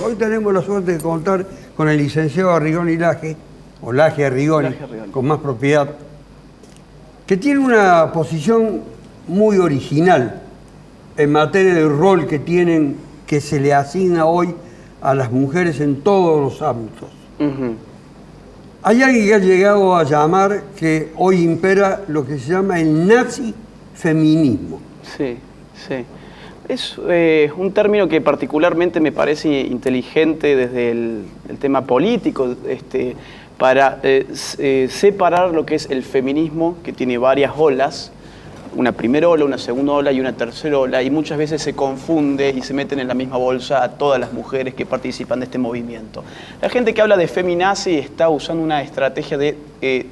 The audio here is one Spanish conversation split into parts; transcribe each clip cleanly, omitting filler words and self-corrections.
Hoy tenemos la suerte de contar con el licenciado Arrigoni Laje, o Laje Arrigoni, con más propiedad, que tiene una posición muy original en materia del rol que tienen, que se le asigna hoy a las mujeres en todos los ámbitos. Hay alguien que ha llegado a llamar que hoy impera lo que se llama el nazi feminismo. Sí, sí. Es un término que particularmente me parece inteligente desde el tema político, para separar lo que es el feminismo, que tiene varias olas, una primera ola, una segunda ola y una tercera ola, y muchas veces se confunde y se meten en la misma bolsa a todas las mujeres que participan de este movimiento. La gente que habla de feminazi está usando una estrategia de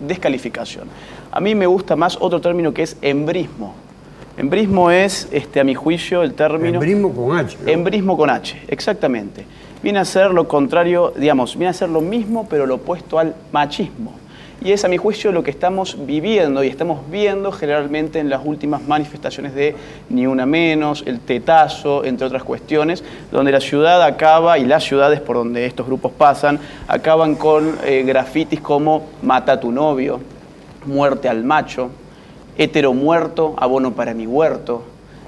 descalificación. A mí me gusta más otro término que es embrismo. Embrismo es, a mi juicio, el término... Embrismo con H, ¿no? Embrismo con H, exactamente. Viene a ser lo contrario, digamos, viene a ser lo mismo, pero lo opuesto al machismo. Y es, a mi juicio, lo que estamos viviendo y estamos viendo generalmente en las últimas manifestaciones de Ni Una Menos, el tetazo, entre otras cuestiones, donde la ciudad acaba, y las ciudades por donde estos grupos pasan, acaban con grafitis como mata a tu novio, muerte al macho, hetero muerto, abono para mi huerto,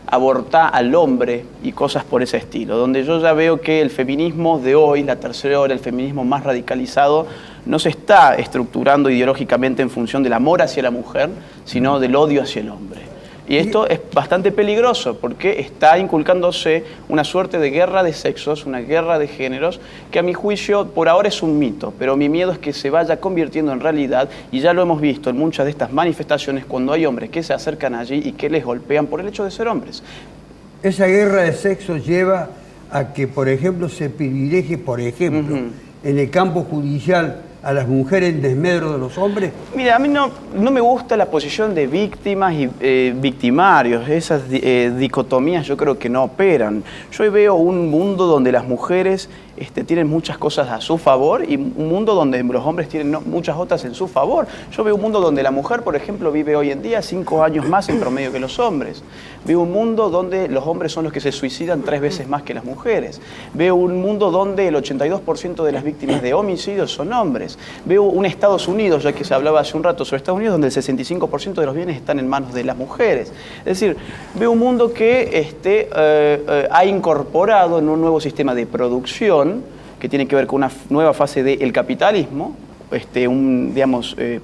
abortá al hombre y cosas por ese estilo, donde yo ya veo que el feminismo de hoy, la tercera ola, el feminismo más radicalizado, no se está estructurando ideológicamente en función del amor hacia la mujer, sino del odio hacia el hombre. Y esto es bastante peligroso porque está inculcándose una suerte de guerra de sexos, una guerra de géneros, que a mi juicio por ahora es un mito, pero mi miedo es que se vaya convirtiendo en realidad, y ya lo hemos visto en muchas de estas manifestaciones cuando hay hombres que se acercan allí y que les golpean por el hecho de ser hombres. Esa guerra de sexos lleva a que, por ejemplo, se privilegie, en el campo judicial, a las mujeres en desmedro de los hombres? Mira, a mí no me gusta la posición de víctimas y victimarios. Esas dicotomías yo creo que no operan. Yo veo un mundo donde las mujeres tienen muchas cosas a su favor y un mundo donde los hombres tienen muchas otras en su favor. Yo veo un mundo donde la mujer, por ejemplo, vive hoy en día 5 años más en promedio que los hombres. Veo un mundo donde los hombres son los que se suicidan 3 veces más que las mujeres. Veo un mundo donde el 82% de las víctimas de homicidios son hombres. Veo un Estados Unidos, ya que se hablaba hace un rato sobre Estados Unidos, donde el 65% de los bienes están en manos de las mujeres. Es decir, veo un mundo que ha incorporado en un nuevo sistema de producción que tiene que ver con una nueva fase del capitalismo,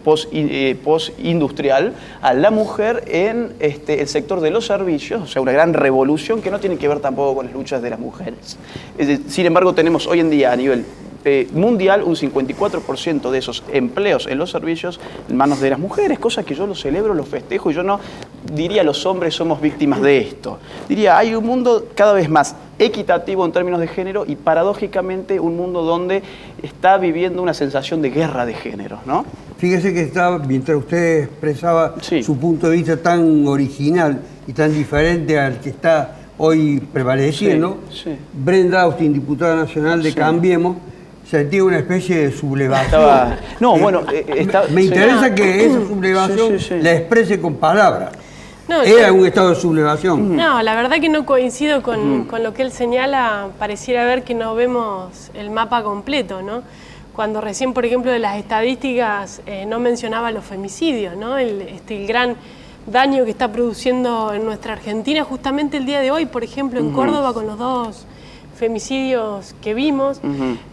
post-industrial, a la mujer en el sector de los servicios, o sea, una gran revolución que no tiene que ver tampoco con las luchas de las mujeres. Sin embargo, tenemos hoy en día a nivel mundial un 54% de esos empleos en los servicios en manos de las mujeres, cosa que yo lo celebro, lo festejo, y yo no diría los hombres somos víctimas de esto. Diría, hay un mundo cada vez más equitativo en términos de género y paradójicamente un mundo donde está viviendo una sensación de guerra de géneros, ¿no? Fíjese que mientras usted expresaba su punto de vista tan original y tan diferente al que está hoy prevaleciendo, Brenda Austin, diputada nacional de Cambiemos, sentía una especie de sublevación. Me interesa que esa sublevación la exprese con palabras. ¿Era un estado de sublevación? No, la verdad que no coincido con lo que él señala. Pareciera ver que no vemos el mapa completo, ¿no? Cuando recién, por ejemplo, de las estadísticas no mencionaba los femicidios, ¿no? El gran daño que está produciendo en nuestra Argentina justamente el día de hoy, por ejemplo, en Córdoba, con los 2 femicidios que vimos,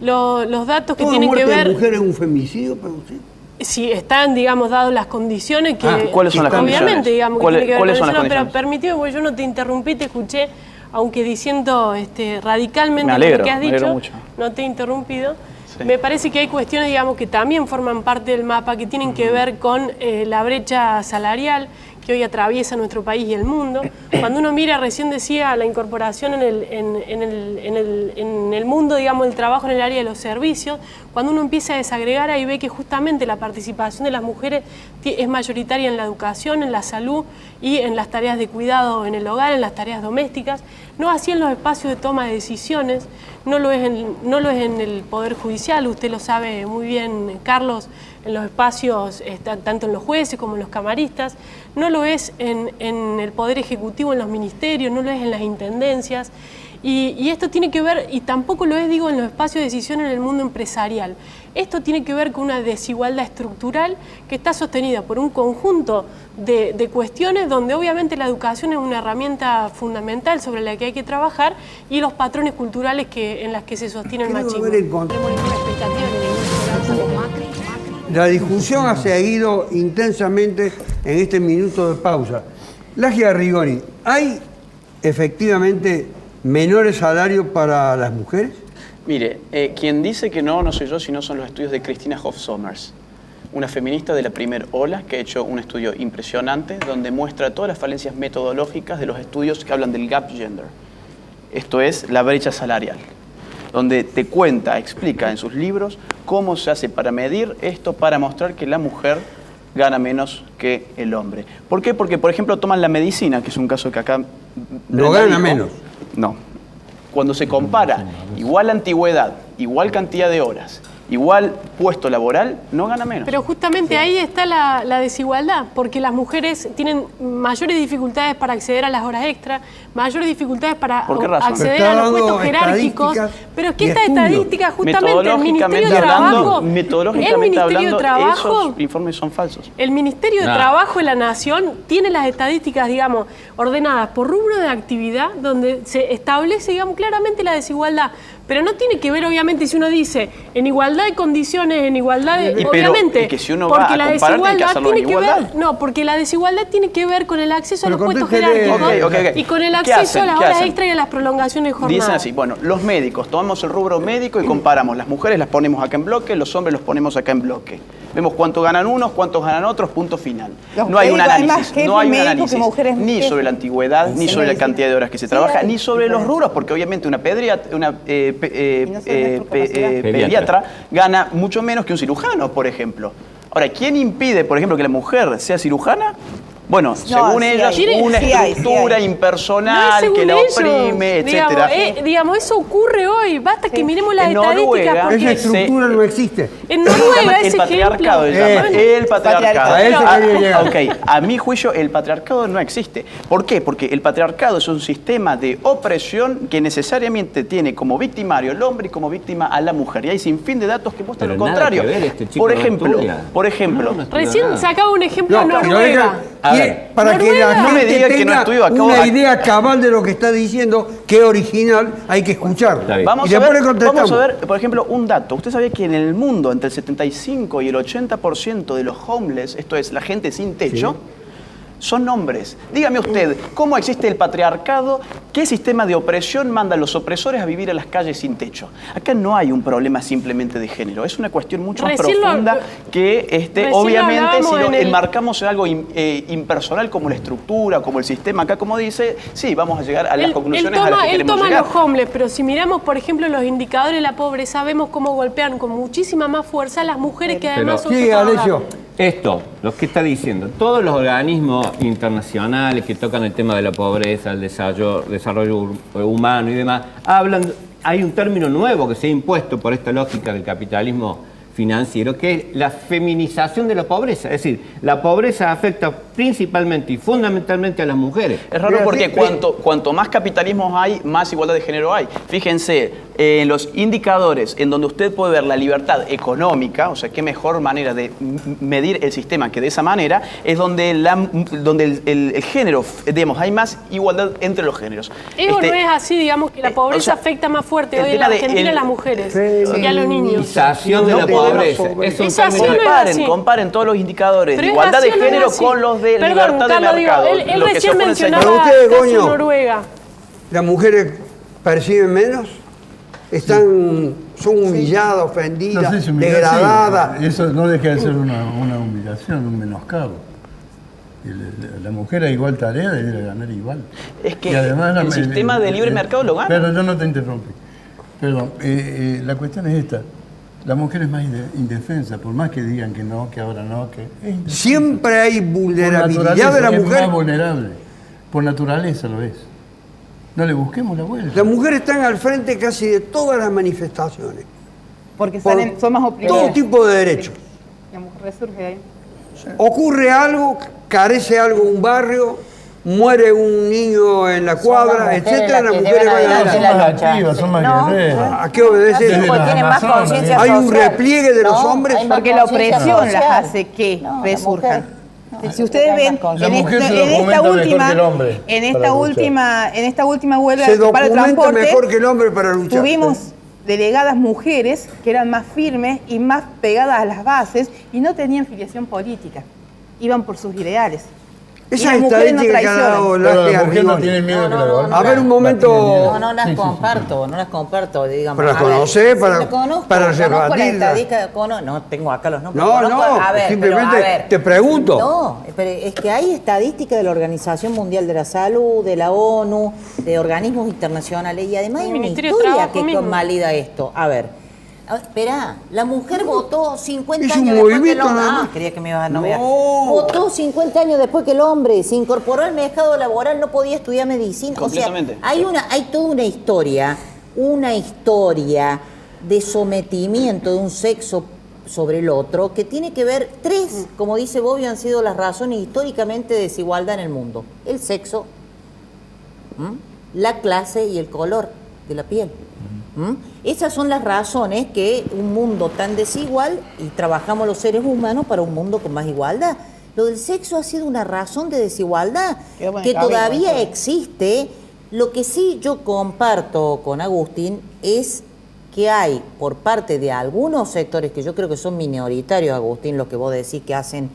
los datos que tienen que ver... ¿Toda muerte de mujer es un femicidio para usted? Si están, digamos, dadas las condiciones que... ¿Cuáles son las condiciones? Obviamente, digamos, que tiene que ver con eso, pero permitido, porque yo no te interrumpí, te escuché, aunque diciendo radicalmente lo que has dicho, no te he interrumpido. Me parece que hay cuestiones, digamos, que también forman parte del mapa, que tienen que ver con la brecha salarial que hoy atraviesa nuestro país y el mundo. Cuando uno mira, recién decía, la incorporación en el mundo, digamos, del trabajo en el área de los servicios, cuando uno empieza a desagregar, ahí ve que justamente la participación de las mujeres es mayoritaria en la educación, en la salud y en las tareas de cuidado en el hogar, en las tareas domésticas, no así en los espacios de toma de decisiones, no lo es en el Poder Judicial, usted lo sabe muy bien, Carlos. los espacios, tanto en los jueces como en los camaristas, no lo es en el Poder Ejecutivo, en los ministerios, no lo es en las intendencias. Y esto tiene que ver, y tampoco lo es, digo, en los espacios de decisión en el mundo empresarial. Esto tiene que ver con una desigualdad estructural que está sostenida por un conjunto de cuestiones donde obviamente la educación es una herramienta fundamental sobre la que hay que trabajar y los patrones culturales en las que se sostiene el machismo. La discusión ha seguido intensamente en este minuto de pausa. Lagia Arrigoni, ¿hay efectivamente menores salarios para las mujeres? Mire, quien dice que no soy yo, sino son los estudios de Christina Hoff Sommers, una feminista de la primera ola que ha hecho un estudio impresionante donde muestra todas las falencias metodológicas de los estudios que hablan del gap gender. Esto es la brecha salarial, donde te explica en sus libros cómo se hace para medir esto, para mostrar que la mujer gana menos que el hombre. ¿Por qué? Porque, por ejemplo, toman la medicina, que es un caso que acá... ¿No gana menos? No. Cuando se compara igual antigüedad, igual cantidad de horas, igual puesto laboral, no gana menos. Pero justamente ahí está la desigualdad, porque las mujeres tienen mayores dificultades para acceder a las horas extra, mayores dificultades para acceder a los puestos jerárquicos. Pero es que esta estadística, justamente el Ministerio de Trabajo... Metodológicamente hablando, esos informes son falsos. El Ministerio de Trabajo de la Nación tiene las estadísticas, digamos, ordenadas por rubro de actividad, donde se establece, digamos, claramente la desigualdad. Pero no tiene que ver, obviamente, si uno dice en igualdad de condiciones, en igualdad de... obviamente, que si uno va a comparar, tiene que hacerlo en igualdad. No, porque la desigualdad tiene que ver con el acceso a los puestos jerárquicos y con el acceso a las horas extra y a las prolongaciones de jornada. Dicen así, bueno, los médicos, tomamos el rubro médico y comparamos. Las mujeres las ponemos acá en bloque, los hombres los ponemos acá en bloque. Vemos cuánto ganan unos, cuántos ganan otros, punto final. No hay un análisis, ni sobre la antigüedad, ni sobre la cantidad de horas que se trabaja, ni sobre los rubros, porque obviamente una pediatra gana mucho menos que un cirujano, por ejemplo. Ahora, ¿quién impide, por ejemplo, que la mujer sea cirujana? Bueno, según ellas, una estructura impersonal que la oprime, etcétera. Digamos, eso ocurre hoy. Basta que miremos las estadísticas. Esa estructura no existe. En Noruega el patriarcado. El patriarcado. Ok, a mi juicio, el patriarcado no existe. ¿Por qué? Porque el patriarcado es un sistema de opresión que necesariamente tiene como victimario al hombre y como víctima a la mujer. Y hay sin fin de datos que muestran lo contrario. Por ejemplo, recién sacaba un ejemplo de Noruega. Para que la gente tenga una idea cabal de lo que está diciendo, que original, hay que escucharlo. Vamos a ver, por ejemplo, un dato. Usted sabía que en el mundo entre el 75 y el 80% de los homeless, esto es, la gente sin techo, son hombres. Dígame usted, ¿cómo existe el patriarcado? ¿Qué sistema de opresión manda a los opresores a vivir a las calles sin techo? Acá no hay un problema simplemente de género, es una cuestión mucho más profunda que obviamente si lo enmarcamos en algo impersonal como la estructura, como el sistema, acá como dice, sí, vamos a llegar a las conclusiones a las que queremos llegar. Él toma los homeless, pero si miramos, por ejemplo, los indicadores de la pobreza, vemos cómo golpean con muchísima más fuerza a las mujeres que además son Alessio. Esto, lo que está diciendo, todos los organismos internacionales que tocan el tema de la pobreza, el desarrollo humano y demás, hablan, hay un término nuevo que se ha impuesto por esta lógica del capitalismo financiero, que es la feminización de la pobreza. Es decir, la pobreza afecta principalmente y fundamentalmente a las mujeres. Es raro porque cuanto más capitalismo hay, más igualdad de género hay. Fíjense, en los indicadores en donde usted puede ver la libertad económica, o sea, qué mejor manera de medir el sistema que de esa manera, es donde el género, digamos, hay más igualdad entre los géneros. No es así, digamos, que la pobreza afecta más fuerte hoy en la Argentina a las mujeres y a los niños. Comparen todos los indicadores de igualdad de género con los de libertad de mercado. Él recién mencionaba Noruega. ¿Las mujeres perciben menos? Son humilladas, ofendidas, no sé si degradadas. Sí. Eso no deja de ser una humillación, un menoscabo. La mujer a igual tarea debe ganar igual. Es que además, el sistema de libre mercado lo gana. Pero yo no te interrumpí. Perdón, la cuestión es esta. La mujer es más indefensa, por más que digan que no, que ahora no, que... Siempre hay vulnerabilidad de la mujer. Es más vulnerable. Por naturaleza lo es. No le busquemos la vuelta. Las mujeres están al frente casi de todas las manifestaciones. Porque son más oprimidas. Todo tipo de derechos. La mujer resurge de ahí. Ocurre algo, carece algo un barrio, muere un niño en la cuadra, etcétera, las mujeres van adelante. Son más guerreras. ¿A qué obedece? Tienen más conciencia ¿Hay un social. repliegue de los hombres? Porque la opresión las hace que resurjan. Si ustedes ven, en esta última huelga se para el documenta transporte, mejor que el hombre para luchar. tuvimos delegadas mujeres que eran más firmes y más pegadas a las bases y no tenían filiación política. Iban por sus ideales. Esa estadística que ha dado Laje Arrigoni. A ver un momento. No las comparto, digamos. Pero las conocés para rebatirlas. No tengo acá los nombres. Simplemente te pregunto. No, pero es que hay estadísticas de la Organización Mundial de la Salud, de la ONU, de organismos internacionales y además hay una historia que convalida esto. A ver. Espera, la mujer votó 50 años después que el hombre. Quería que me ibas a novear. Votó 50 años después que el hombre se incorporó al mercado laboral, no podía estudiar medicina. O sea, hay toda una historia de sometimiento de un sexo sobre el otro que tiene que ver, tres, como dice Bobbio, han sido las razones históricamente de desigualdad en el mundo: el sexo, la clase y el color de la piel. Esas son las razones que un mundo tan desigual, y trabajamos los seres humanos para un mundo con más igualdad. Lo del sexo ha sido una razón de desigualdad que todavía existe. Lo que sí yo comparto con Agustín es que hay por parte de algunos sectores, que yo creo que son minoritarios, Agustín, lo que vos decís que hacen,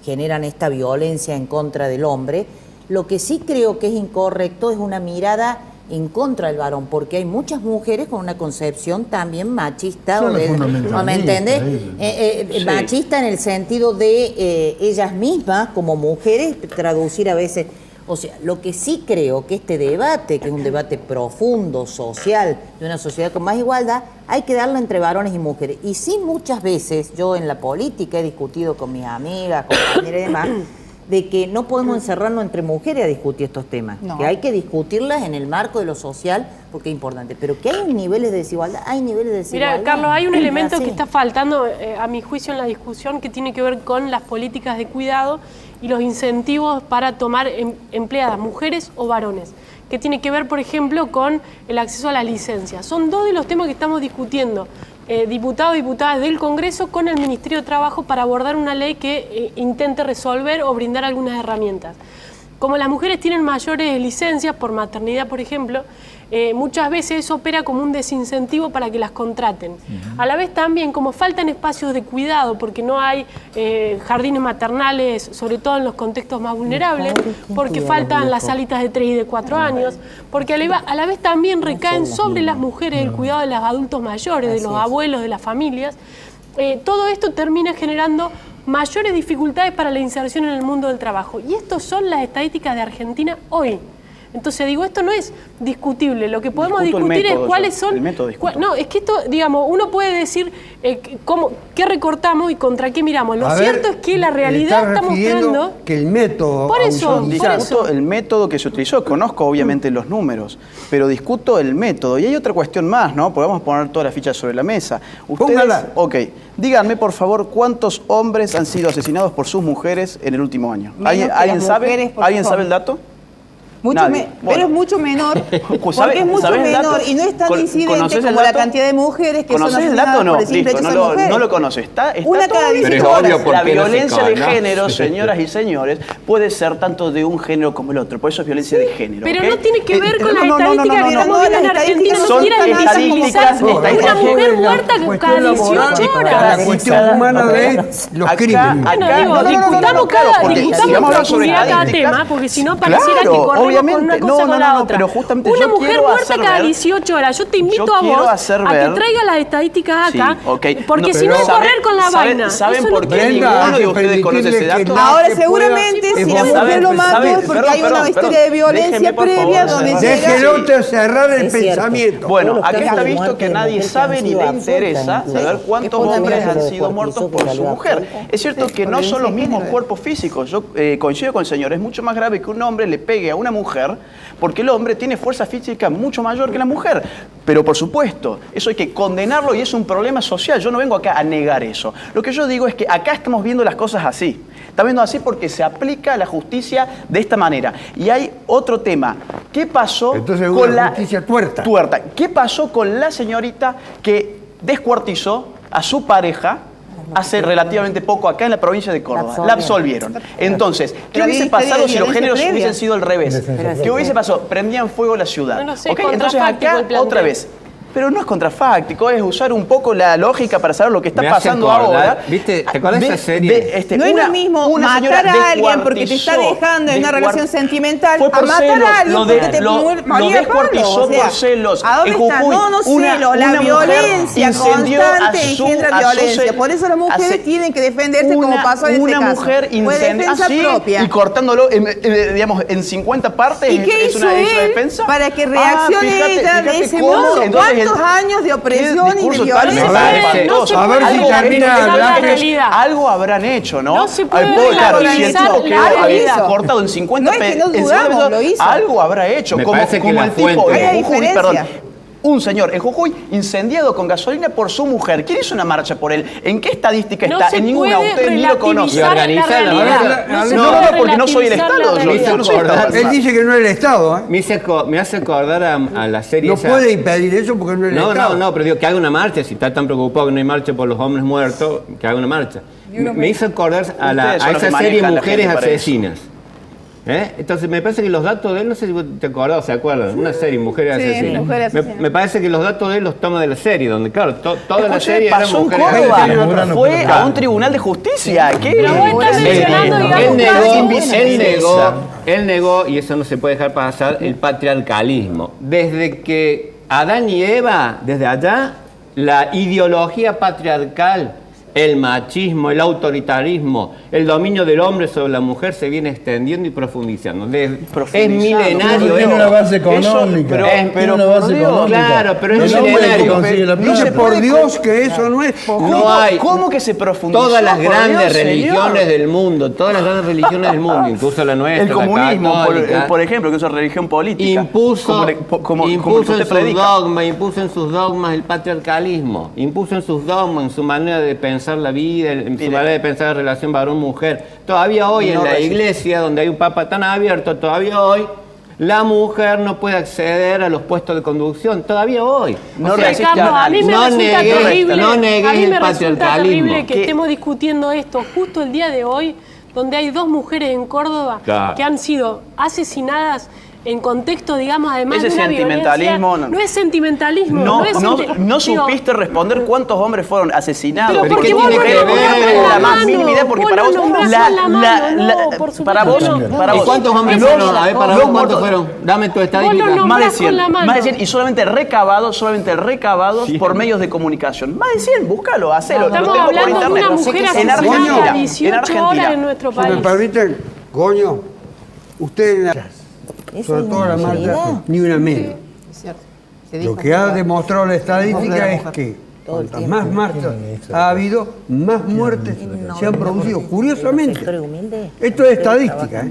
generan esta violencia en contra del hombre. Lo que sí creo que es incorrecto es una mirada en contra del varón, porque hay muchas mujeres con una concepción también machista, ¿no me entiendes? Machista en el sentido de ellas mismas como mujeres, traducir a veces. O sea, lo que sí creo que este debate, que es un debate profundo, social, de una sociedad con más igualdad, hay que darlo entre varones y mujeres. Y sí, muchas veces, yo en la política he discutido con mis amigas, compañeras y demás, de que no podemos encerrarnos entre mujeres a discutir estos temas, que hay que discutirlas en el marco de lo social, porque es importante, pero que hay niveles de desigualdad, Mira, Carlos, hay un elemento que está faltando, a mi juicio, en la discusión, que tiene que ver con las políticas de cuidado y los incentivos para tomar empleadas, mujeres o varones, que tiene que ver, por ejemplo, con el acceso a las licencias. Son dos de los temas que estamos discutiendo, diputados y diputadas del Congreso con el Ministerio de Trabajo, para abordar una ley que intente resolver o brindar algunas herramientas. Como las mujeres tienen mayores licencias por maternidad, por ejemplo, muchas veces eso opera como un desincentivo para que las contraten. A la vez también, como faltan espacios de cuidado, porque no hay jardines maternales, sobre todo en los contextos más vulnerables, porque faltan las salitas de 3 y de 4 años, porque a la vez también recaen sobre las mujeres el cuidado de los adultos mayores, de los abuelos, de las familias. Todo esto termina generando mayores dificultades para la inserción en el mundo del trabajo. Y estas son las estadísticas de Argentina hoy. Entonces digo, esto no es discutible, lo que podemos discutir es cuáles son... No, es que esto, digamos, uno puede decir qué recortamos y contra qué miramos. Lo cierto es que la realidad está mostrando... que el método... Por eso. El método que se utilizó, conozco obviamente los números, pero discuto el método. Y hay otra cuestión más, ¿no? Podemos poner todas las fichas sobre la mesa. Póngala. Ok, díganme por favor cuántos hombres han sido asesinados por sus mujeres en el último año. ¿Alguien sabe el dato? Pero es mucho menor, porque es mucho menor y no es tan incidente como la cantidad de mujeres que son asesinadas por el simple hecho de ser mujeres. No lo conoces, está una cada 18 horas. La violencia de género, señoras y señores, puede ser tanto de un género como el otro, por eso es violencia de género. Pero no tiene que ver con las estadísticas que estamos viendo en Argentina, no quieren visibilizar una mujer muerta cada 18 horas. La cuestión humana de los crímenes. Bueno, digo, discutamos profundidad cada tema, porque si no pareciera que corremos con una cosa con la otra. Pero justamente una mujer muerta cada 18 horas. Yo te invito a vos a que traigas las estadísticas acá, porque si no es correr con la vaina. ¿Saben por qué ninguno de ustedes conoce ese dato? Ahora seguramente si la mujer lo mata es porque hay una historia de violencia previa donde déjelo cerrar el pensamiento. Bueno, aquí está visto que nadie sabe ni le interesa saber cuántos hombres han sido muertos por su mujer. Es cierto que no son los mismos cuerpos físicos. Yo coincido con el señor, es mucho más grave que un hombre le pegue a una mujer, porque el hombre tiene fuerza física mucho mayor que la mujer. Pero por supuesto, eso hay que condenarlo y es un problema social. Yo no vengo acá a negar eso. Lo que yo digo es que acá estamos viendo las cosas así. Está viendo así porque se aplica la justicia de esta manera. Y hay otro tema. ¿Qué pasó con la justicia tuerta? ¿Qué pasó con la señorita que descuartizó a su pareja hace relativamente poco acá en la provincia de Córdoba? La absolvieron. Entonces, ¿qué hubiese pasado si los géneros hubiesen sido al revés? ¿Qué hubiese pasado? Prendían fuego la ciudad. Entonces acá, otra vez, pero no es contrafáctico, es usar un poco la lógica para saber lo que está pasando ahora. ¿Viste? ¿Te acuerdas de esa serie? No es lo mismo matar a alguien porque te está dejando en una relación sentimental a matar a alguien porque te moría descuartizó por celos. ¿A dónde está? No celos, la violencia constante engendra violencia. Por eso las mujeres tienen que defenderse como pasó en este caso. Una mujer incendió y cortándolo, digamos, en 50 partes. ¿Y qué hizo él para que reaccione ella de ese modo? ¿Cuántos años de opresión y de violencia? A ver si termina algo habrán hecho, ¿no? No se puede relativizar la había cortado en 50 algo habrá hecho. Como el tipo de Jujuy, perdón. Un señor en Jujuy incendiado con gasolina por su mujer. ¿Quién hizo una marcha por él? ¿En qué estadística está? En ninguna. Usted ni lo conoce. No, porque no soy el Estado. Él dice que no es el Estado. Me hace acordar a la serie. No puede impedir eso porque no es el Estado. No, pero digo que haga una marcha. Si está tan preocupado que no hay marcha por los hombres muertos, que haga una marcha. Me hizo acordar a esa serie Mujeres Asesinas. Entonces me parece que los datos de él, no sé si te acordás o se acuerdan, una serie, Mujeres Asesinas. Me parece que los datos de él los toma de la serie, donde claro, toda la serie era Mujeres Asesinas. Fue a un tribunal de justicia. Él negó, y eso no se puede dejar pasar, el patriarcalismo. Desde que Adán y Eva, desde allá, la ideología patriarcal, el machismo, el autoritarismo, el dominio del hombre sobre la mujer se viene extendiendo y profundizando. Es milenario. Tiene una base económica. Pero una base económica. Claro, pero es milenario. Dice por Dios que eso no es. No hay. ¿Cómo que se profundizó? Todas las grandes religiones del mundo, incluso la nuestra, el comunismo, por ejemplo, que es una religión política. Impuso en sus dogmas el patriarcalismo. Impuso en sus dogmas, en su manera de pensar la vida, en su manera de pensar la relación varón-mujer. Todavía hoy en la iglesia, donde hay un papa tan abierto, todavía hoy la mujer no puede acceder a los puestos de conducción. Todavía hoy. No negues el patriarcalismo. Que estemos discutiendo esto justo el día de hoy, donde hay 2 mujeres en Córdoba que han sido asesinadas en contexto, digamos, además de una violencia. No es sentimentalismo. No supiste responder cuántos hombres fueron asesinados. Pero porque vos no la más mínima idea, porque para vos para vos. ¿Y cuántos hombres fueron? A ver, para vos, ¿cuántos fueron? Dame tu estadística. Más de 100. Más de 100 y solamente recabados por medios de comunicación. Más de 100, búscalo, hacelo. Estamos hablando de una mujer asesinada 18 horas en nuestro país. Si me permiten, Goño, usted sobre todo la marcha, ni una menos. Lo que ha demostrado la estadística es que cuantas más marchas ha habido, más muertes se han producido. Curiosamente, esto es estadística.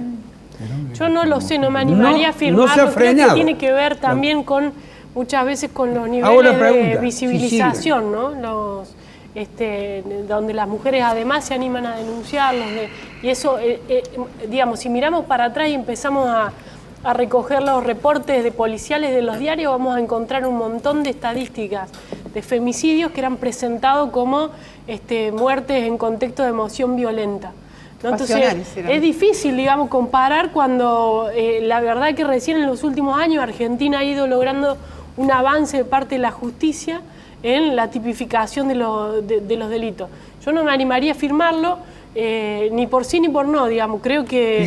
Yo no lo sé, no me animaría a afirmarlo. No se ha frenado. Creo que tiene que ver también con, muchas veces, con los niveles de visibilización, ¿no? Donde las mujeres además se animan a denunciarlos. Y eso, digamos, si miramos para atrás y empezamos a recoger los reportes de policiales de los diarios, vamos a encontrar un montón de estadísticas de femicidios que eran presentados como muertes en contexto de emoción violenta, ¿no? Entonces, es difícil, digamos, comparar cuando la verdad que recién en los últimos años Argentina ha ido logrando un avance de parte de la justicia en la tipificación de los delitos. Yo no me animaría a afirmarlo, ni por sí ni por no, digamos. Creo que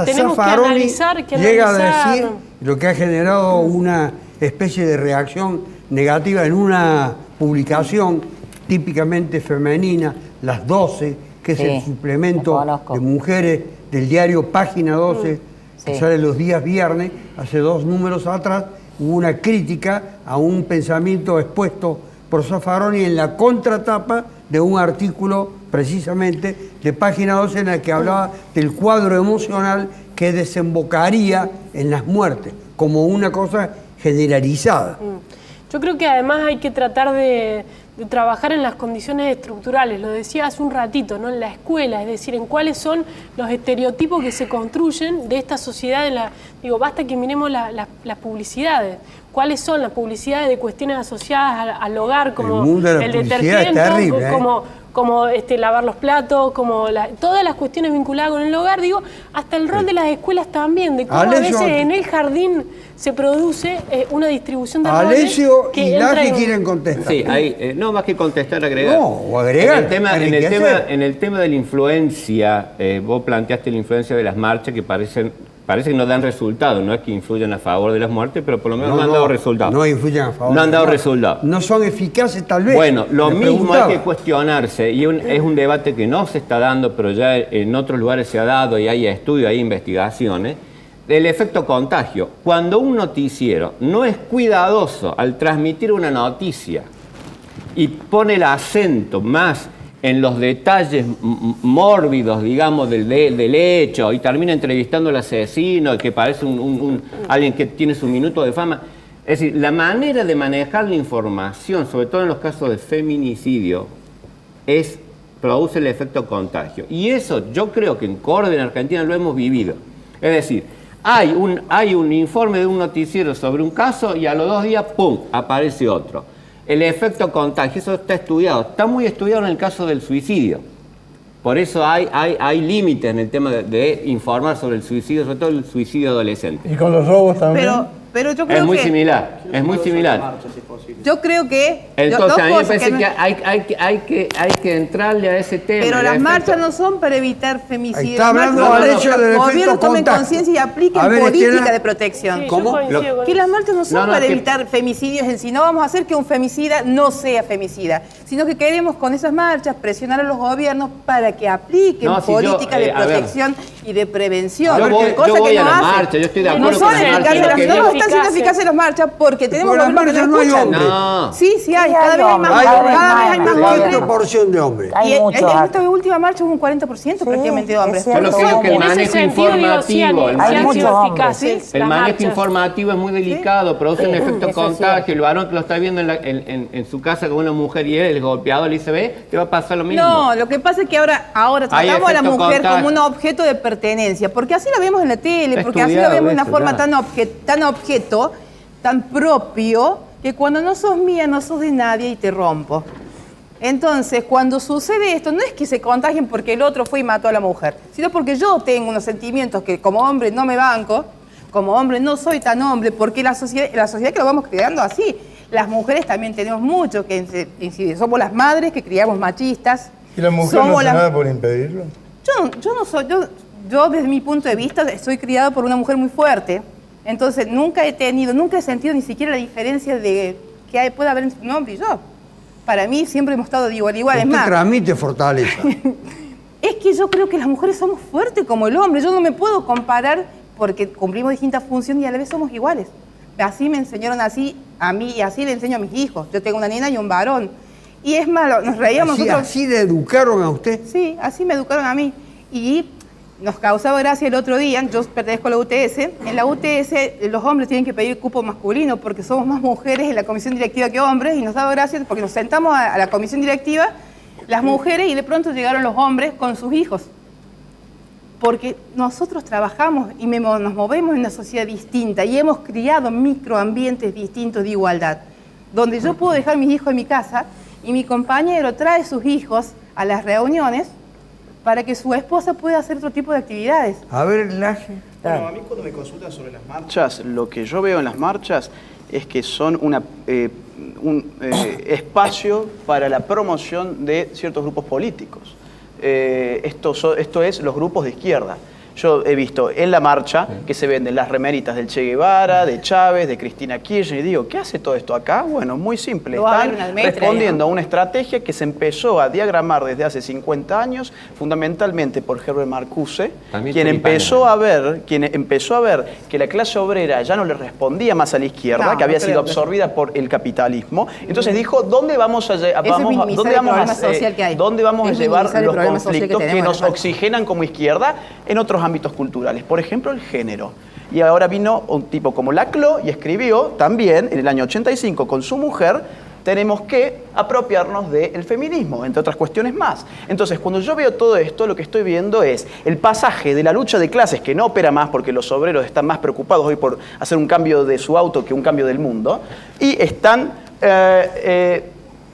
tenemos que analizar. Llega a decir lo que ha generado una especie de reacción negativa en una publicación típicamente femenina, Las 12, que es el suplemento de mujeres del diario Página 12, que sale los días viernes. Hace 2 números atrás hubo una crítica a un pensamiento expuesto por Zaffaroni en la contratapa de un artículo precisamente de Página 12 en el que hablaba del cuadro emocional que desembocaría en las muertes, como una cosa generalizada. Yo creo que además hay que tratar de trabajar en las condiciones estructurales, lo decía hace un ratito, ¿no? En la escuela, es decir, en cuáles son los estereotipos que se construyen de esta sociedad. Digo, basta que miremos las publicidades. ¿Cuáles son las publicidades de cuestiones asociadas al hogar, como el detergente, como lavar los platos, como todas las cuestiones vinculadas con el hogar, digo, hasta el rol de las escuelas también, de cómo a veces en el jardín se produce una distribución de roles. Alessio y Laje quieren contestar. Sí, no más que contestar, agregar. No, o agregar. En el tema de la influencia, vos planteaste la influencia de las marchas que parece que no dan resultados, no es que influyan a favor de las muertes, pero por lo menos no han dado resultados. No influyen a favor. No han dado resultados. No son eficaces tal vez. Bueno, lo mismo hay que cuestionarse, y es un debate que no se está dando, pero ya en otros lugares se ha dado y hay estudios, hay investigaciones, del efecto contagio. Cuando un noticiero no es cuidadoso al transmitir una noticia y pone el acento más en los detalles mórbidos, digamos, del hecho, y termina entrevistando al asesino, que parece alguien que tiene su minuto de fama. Es decir, la manera de manejar la información, sobre todo en los casos de feminicidio, produce el efecto contagio. Y eso yo creo que en Córdoba, en Argentina, lo hemos vivido. Es decir, hay un informe de un noticiero sobre un caso y a los 2 días, ¡pum!, aparece otro. El efecto contagio, eso está estudiado. Está muy estudiado en el caso del suicidio. Por eso hay límites en el tema de informar sobre el suicidio, sobre todo el suicidio adolescente. ¿Y con los robos también? Pero yo creo es muy similar, es muy similar. Yo creo que... Entonces, a mí me parece que hay que entrarle a ese tema. Pero las marchas no son para evitar femicidios. Está hablando del hecho del efecto gobierno tomen conciencia y apliquen política de protección. Sí, ¿Cómo? Que las marchas no son para evitar femicidios en sí. No vamos a hacer que un femicida no sea femicida, sino que queremos con esas marchas presionar a los gobiernos para que apliquen políticas de protección y de prevención. Yo voy a la marcha, yo estoy de acuerdo con la marcha. No están siendo eficaces las marchas porque tenemos gobiernos que no escuchan. No. Sí, hay. Cada vez hay más hombres. Proporción de hombres. Y en esta última marcha hubo un 40% prácticamente de hombres. Yo lo creo que el manejo informativo, el manejo informativo es muy delicado, produce un efecto contagio. El varón que lo está viendo en su casa con una mujer y él, el golpeado, le dice, ve, te va a pasar lo mismo. No, lo que pasa es que ahora tratamos a la mujer como un objeto de pertenencia, porque así la vemos en la tele, porque así la vemos de una forma tan objeto, tan propio, que cuando no sos mía, no sos de nadie y te rompo. Entonces, cuando sucede esto, no es que se contagien porque el otro fue y mató a la mujer, sino porque yo tengo unos sentimientos que como hombre no me banco, como hombre no soy tan hombre, porque la sociedad que lo vamos creando así. Las mujeres también tenemos mucho que incidir. Somos las madres que criamos machistas. ¿Y la mujer no hace nada por impedirlo? Yo desde mi punto de vista soy criada por una mujer muy fuerte. Entonces nunca he sentido ni siquiera la diferencia de que puede haber entre un hombre y yo. Para mí siempre hemos estado de igual a igual. Usted transmite fortaleza. Es que yo creo que las mujeres somos fuertes como el hombre. Yo no me puedo comparar porque cumplimos distintas funciones y a la vez somos iguales. Así me enseñaron así a mí y así le enseño a mis hijos. Yo tengo una nena y un varón. Y es malo, nos reíamos nosotros. ¿Así le educaron a usted? Sí, así me educaron a mí. Y nos causaba gracia el otro día, yo pertenezco a la UTS, en la UTS los hombres tienen que pedir cupo masculino porque somos más mujeres en la comisión directiva que hombres y nos daba gracia porque nos sentamos a la comisión directiva las mujeres y de pronto llegaron los hombres con sus hijos. Porque nosotros trabajamos y nos movemos en una sociedad distinta y hemos criado microambientes distintos de igualdad, donde yo puedo dejar mis hijos en mi casa y mi compañero trae sus hijos a las reuniones para que su esposa pueda hacer otro tipo de actividades. A ver, Laje. Bueno, a mí cuando me consultan sobre las marchas, lo que yo veo en las marchas es que son un espacio para la promoción de ciertos grupos políticos. Esto es los grupos de izquierda. Yo he visto en la marcha que se venden las remeritas del Che Guevara, de Chávez, de Cristina Kirchner, y digo, ¿qué hace todo esto acá? Bueno, muy simple, están respondiendo a una estrategia que se empezó a diagramar desde hace 50 años, fundamentalmente por Herbert Marcuse, quien empezó a ver que la clase obrera ya no le respondía más a la izquierda, que había sido absorbida por el capitalismo. Entonces dijo, ¿dónde vamos a llevar los conflictos que nos oxigenan como izquierda? En otros ámbitos culturales. Por ejemplo, el género. Y ahora vino un tipo como Laclau y escribió también en el año 85 con su mujer: tenemos que apropiarnos del feminismo, entre otras cuestiones más. Entonces, cuando yo veo todo esto, lo que estoy viendo es el pasaje de la lucha de clases, que no opera más porque los obreros están más preocupados hoy por hacer un cambio de su auto que un cambio del mundo, y están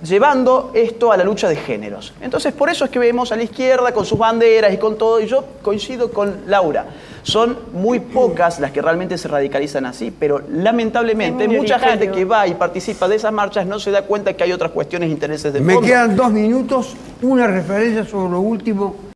llevando esto a la lucha de géneros. Entonces, por eso es que vemos a la izquierda con sus banderas y con todo, y yo coincido con Laura. Son muy pocas las que realmente se radicalizan así, pero lamentablemente mucha gente que va y participa de esas marchas no se da cuenta que hay otras cuestiones, intereses de fondo. Me quedan 2 minutos, una referencia sobre lo último